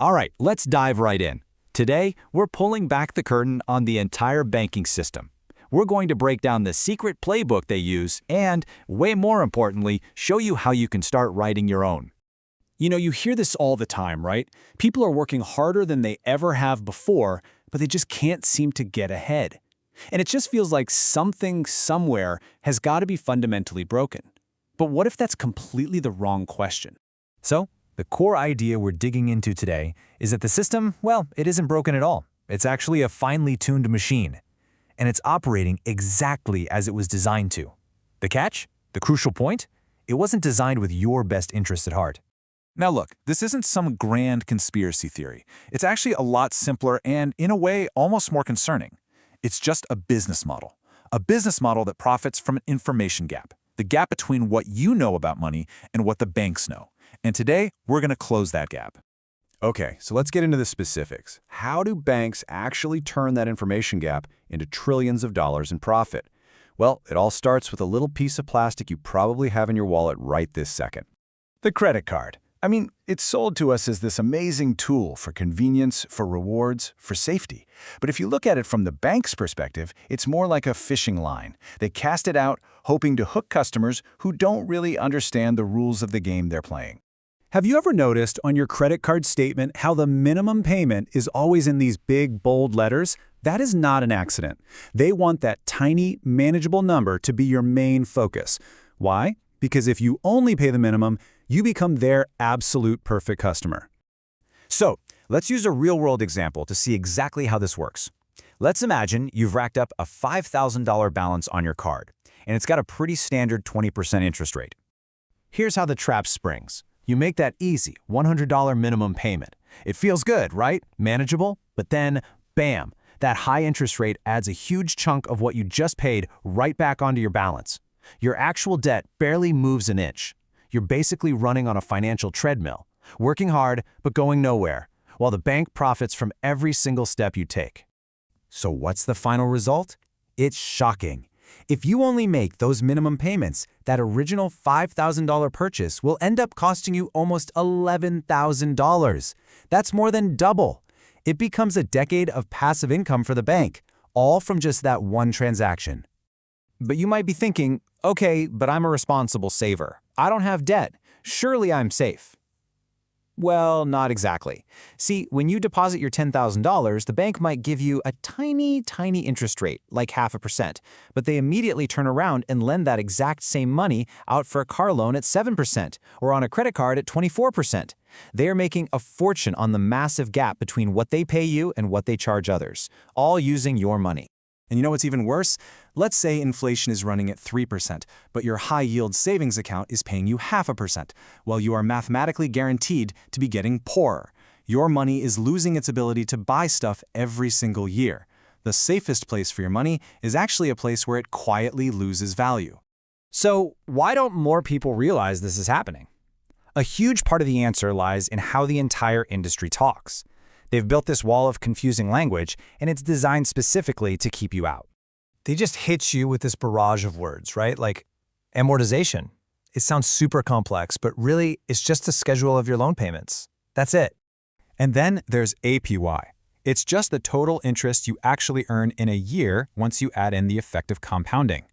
All right, let's dive right in. Today, we're pulling back the curtain on the entire banking system. We're going to break down the secret playbook they use and, way more importantly, show you how you can start writing your own. You know, you hear this all the time, right? People are working harder than they ever have before, but they just can't seem to get ahead. And it just feels like something somewhere has got to be fundamentally broken. But what if that's completely the wrong question? So, the core idea we're digging into today is that the system, well, it isn't broken at all. It's actually a finely tuned machine. And it's operating exactly as it was designed to. The catch? The crucial point? It wasn't designed with your best interest at heart. Now look, this isn't some grand conspiracy theory. It's actually a lot simpler and, in a way, almost more concerning. It's just a business model. A business model that profits from an information gap. The gap between what you know about money and what the banks know. And today, we're going to close that gap. Okay, so let's get into the specifics. How do banks actually turn that information gap into trillions of dollars in profit? Well, it all starts with a little piece of plastic you probably have in your wallet right this second. The credit card. I mean, it's sold to us as this amazing tool for convenience, for rewards, for safety. But if you look at it from the bank's perspective, it's more like a fishing line. They cast it out, hoping to hook customers who don't really understand the rules of the game they're playing. Have you ever noticed on your credit card statement how the minimum payment is always in these big, bold letters? That is not an accident. They want that tiny, manageable number to be your main focus. Why? Because if you only pay the minimum, you become their absolute perfect customer. So, let's use a real-world example to see exactly how this works. Let's imagine you've racked up a $5,000 balance on your card, and it's got a pretty standard 20% interest rate. Here's how the trap springs. You make that easy $100 minimum payment. It feels good, right? Manageable? But then, bam, that high interest rate adds a huge chunk of what you just paid right back onto your balance. Your actual debt barely moves an inch. You're basically running on a financial treadmill, working hard but going nowhere, while the bank profits from every single step you take. So what's the final result? It's shocking. If you only make those minimum payments, that original $5,000 purchase will end up costing you almost $11,000. That's more than double. It becomes a decade of passive income for the bank, all from just that one transaction. But you might be thinking, okay, but I'm a responsible saver. I don't have debt. Surely I'm safe. Well, not exactly. See, when you deposit your $10,000, the bank might give you a tiny interest rate, like 0.5%, but they immediately turn around and lend that exact same money out for a car loan at 7% or on a credit card at 24%. They are making a fortune on the massive gap between what they pay you and what they charge others, all using your money. And you know what's even worse? Let's say inflation is running at 3%, but your high-yield savings account is paying you 0.5%, while you are mathematically guaranteed to be getting poorer. Your money is losing its ability to buy stuff every single year. The safest place for your money is actually a place where it quietly loses value. So, why don't more people realize this is happening? A huge part of the answer lies in how the entire industry talks. They've built this wall of confusing language, and it's designed specifically to keep you out. They just hit you with this barrage of words, right? Like amortization. It sounds super complex, but really it's just a schedule of your loan payments. That's it. And then there's APY. It's just the total interest you actually earn in a year once you add in the effect of compounding.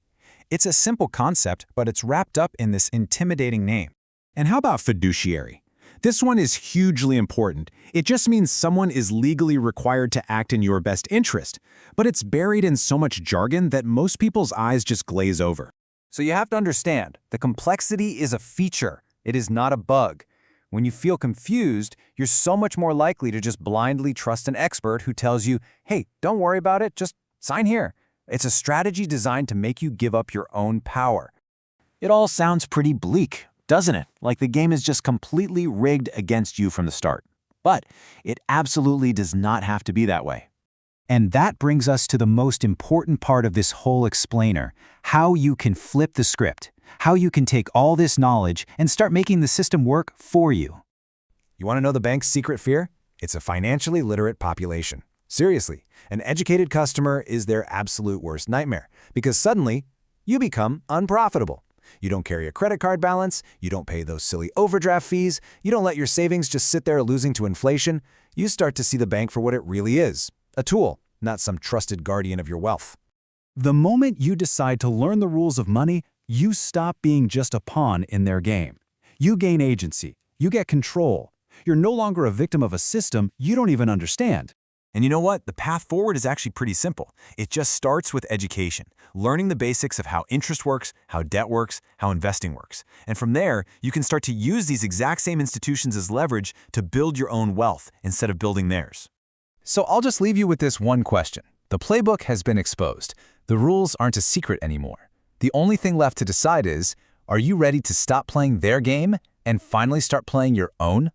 It's a simple concept, but it's wrapped up in this intimidating name. And how about fiduciary? This one is hugely important. It just means someone is legally required to act in your best interest, but it's buried in so much jargon that most people's eyes just glaze over. So you have to understand, the complexity is a feature. It is not a bug. When you feel confused, you're so much more likely to just blindly trust an expert who tells you, hey, don't worry about it, just sign here. It's a strategy designed to make you give up your own power. It all sounds pretty bleak, doesn't it? Like the game is just completely rigged against you from the start. But it absolutely does not have to be that way. And that brings us to the most important part of this whole explainer, how you can flip the script, how you can take all this knowledge and start making the system work for you. You want to know the bank's secret fear? It's a financially literate population. Seriously, an educated customer is their absolute worst nightmare because suddenly you become unprofitable. You don't carry a credit card balance, you don't pay those silly overdraft fees, you don't let your savings just sit there losing to inflation. You start to see the bank for what it really is, a tool, not some trusted guardian of your wealth. The moment you decide to learn the rules of money, you stop being just a pawn in their game. You gain agency. You get control. You're no longer a victim of a system you don't even understand. And you know what? The path forward is actually pretty simple. It just starts with education, learning the basics of how interest works, how debt works, how investing works. And from there, you can start to use these exact same institutions as leverage to build your own wealth instead of building theirs. So I'll just leave you with this one question. The playbook has been exposed. The rules aren't a secret anymore. The only thing left to decide is, are you ready to stop playing their game and finally start playing your own?